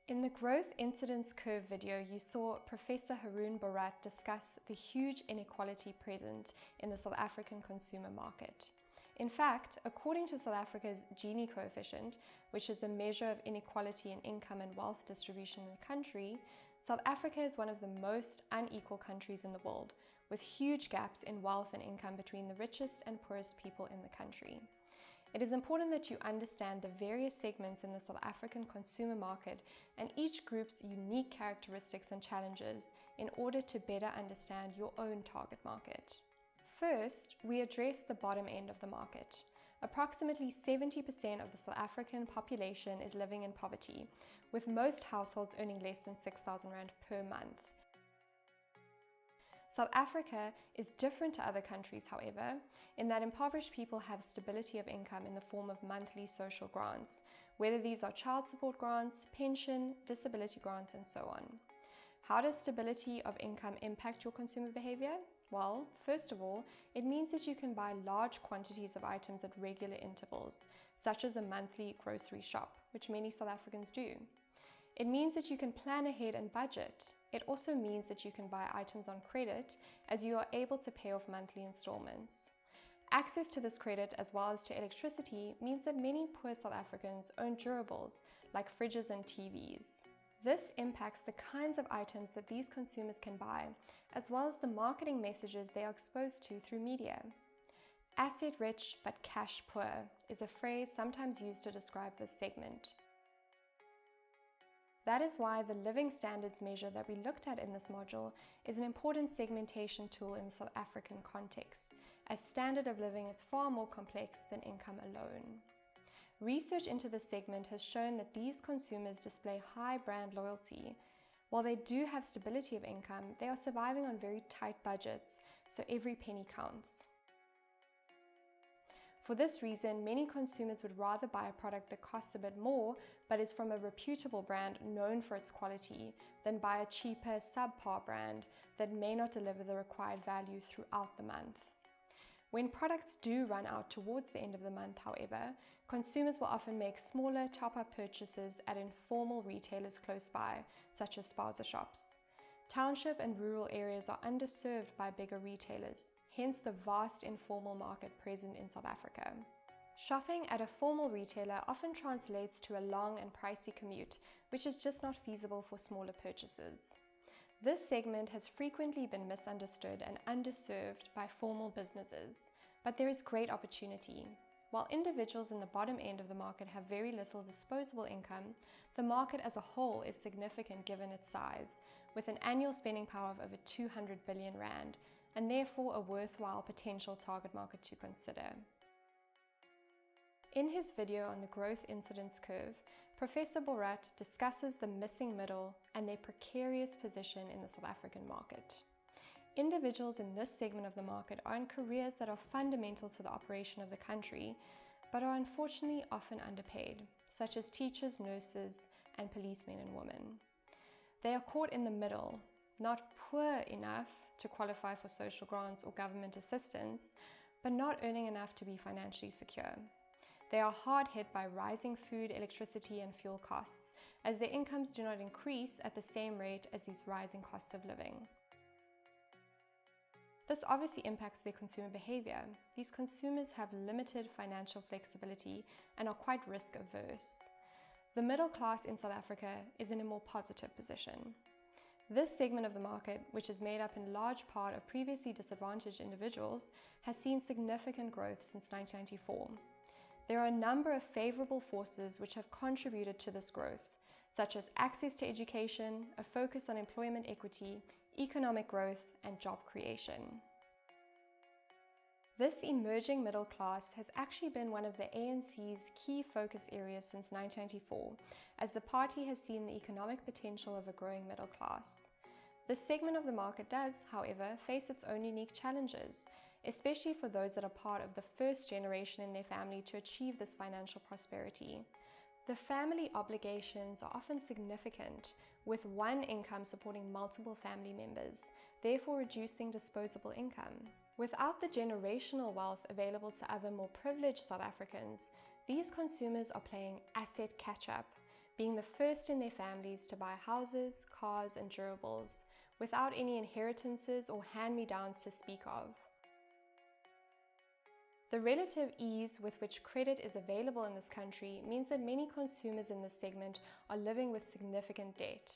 In the Growth Incidence Curve video, you saw Professor Haroon Bhorat discuss the huge inequality present in the South African consumer market. In fact, according to South Africa's Gini coefficient, which is a measure of inequality in income and wealth distribution in a country, South Africa is one of the most unequal countries in the world, with huge gaps in wealth and income between the richest and poorest people in the country. It is important that you understand the various segments in the South African consumer market and each group's unique characteristics and challenges in order to better understand your own target market. First, we address the bottom end of the market. Approximately 70% of the South African population is living in poverty, with most households earning less than 6,000 Rand per month. South Africa is different to other countries, however, in that impoverished people have stability of income in the form of monthly social grants, whether these are child support grants, pension, disability grants, and so on. How does stability of income impact your consumer behavior? Well, first of all, it means that you can buy large quantities of items at regular intervals, such as a monthly grocery shop, which many South Africans do. It means that you can plan ahead and budget. It also means that you can buy items on credit, as you are able to pay off monthly installments. Access to this credit, as well as to electricity, means that many poor South Africans own durables like fridges and TVs. This impacts the kinds of items that these consumers can buy, as well as the marketing messages they are exposed to through media. Asset rich but cash poor is a phrase sometimes used to describe this segment. That is why the living standards measure that we looked at in this module is an important segmentation tool in the South African context, as standard of living is far more complex than income alone. Research into this segment has shown that these consumers display high brand loyalty. While they do have stability of income, they are surviving on very tight budgets, so every penny counts. For this reason, many consumers would rather buy a product that costs a bit more but is from a reputable brand known for its quality than buy a cheaper, subpar brand that may not deliver the required value throughout the month. When products do run out towards the end of the month, however, consumers will often make smaller top-up purchases at informal retailers close by, such as spaza shops. Township and rural areas are underserved by bigger retailers, hence the vast informal market present in South Africa. Shopping at a formal retailer often translates to a long and pricey commute, which is just not feasible for smaller purchases. This segment has frequently been misunderstood and underserved by formal businesses, but there is great opportunity. While individuals in the bottom end of the market have very little disposable income, the market as a whole is significant given its size, with an annual spending power of over 200 billion Rand, and therefore a worthwhile potential target market to consider. In his video on the Growth Incidence Curve, Professor Bhorat discusses the missing middle and their precarious position in the South African market. Individuals in this segment of the market are in careers that are fundamental to the operation of the country, but are unfortunately often underpaid, such as teachers, nurses, and policemen and women. They are caught in the middle, not poor enough to qualify for social grants or government assistance, but not earning enough to be financially secure. They are hard hit by rising food, electricity, and fuel costs, as their incomes do not increase at the same rate as these rising costs of living. This obviously impacts their consumer behavior. These consumers have limited financial flexibility and are quite risk averse. The middle class in South Africa is in a more positive position. This segment of the market, which is made up in large part of previously disadvantaged individuals, has seen significant growth since 1994. There are a number of favorable forces which have contributed to this growth, such as access to education, a focus on employment equity, economic growth, and job creation. This emerging middle class has actually been one of the ANC's key focus areas since 1994, as the party has seen the economic potential of a growing middle class. This segment of the market does, however, face its own unique challenges, especially for those that are part of the first generation in their family to achieve this financial prosperity. The family obligations are often significant, with one income supporting multiple family members, therefore reducing disposable income. Without the generational wealth available to other more privileged South Africans, these consumers are playing asset catch-up, being the first in their families to buy houses, cars, and durables, without any inheritances or hand-me-downs to speak of. The relative ease with which credit is available in this country means that many consumers in this segment are living with significant debt.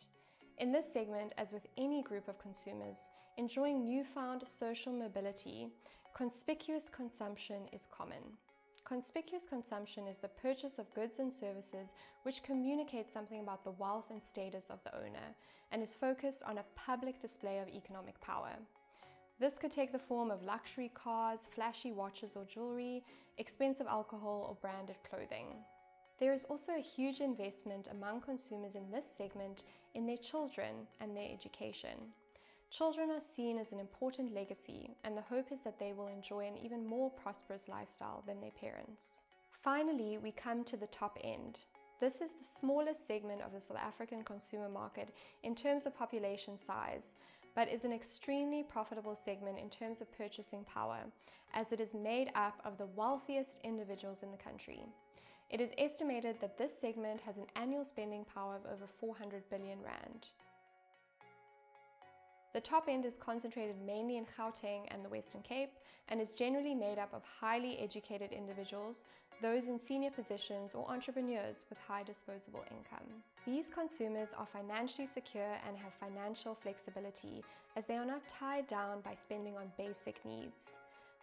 In this segment, as with any group of consumers enjoying newfound social mobility, conspicuous consumption is common. Conspicuous consumption is the purchase of goods and services which communicate something about the wealth and status of the owner and is focused on a public display of economic power. This could take the form of luxury cars, flashy watches or jewelry, expensive alcohol, or branded clothing. There is also a huge investment among consumers in this segment in their children and their education. Children are seen as an important legacy, and the hope is that they will enjoy an even more prosperous lifestyle than their parents. Finally, we come to the top end. This is the smallest segment of the South African consumer market in terms of population size, but is an extremely profitable segment in terms of purchasing power, as it is made up of the wealthiest individuals in the country. It is estimated that this segment has an annual spending power of over 400 billion rand. The top end is concentrated mainly in Gauteng and the Western Cape and is generally made up of highly educated individuals, those in senior positions, or entrepreneurs with high disposable income. These consumers are financially secure and have financial flexibility, as they are not tied down by spending on basic needs.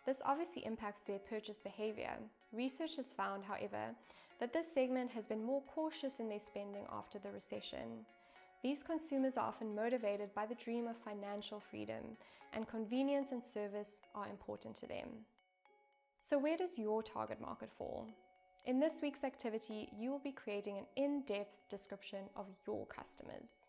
This obviously impacts their purchase behavior. Research has found, however, that this segment has been more cautious in their spending after the recession. These consumers are often motivated by the dream of financial freedom, and convenience and service are important to them. So where does your target market fall? In this week's activity, you will be creating an in-depth description of your customers.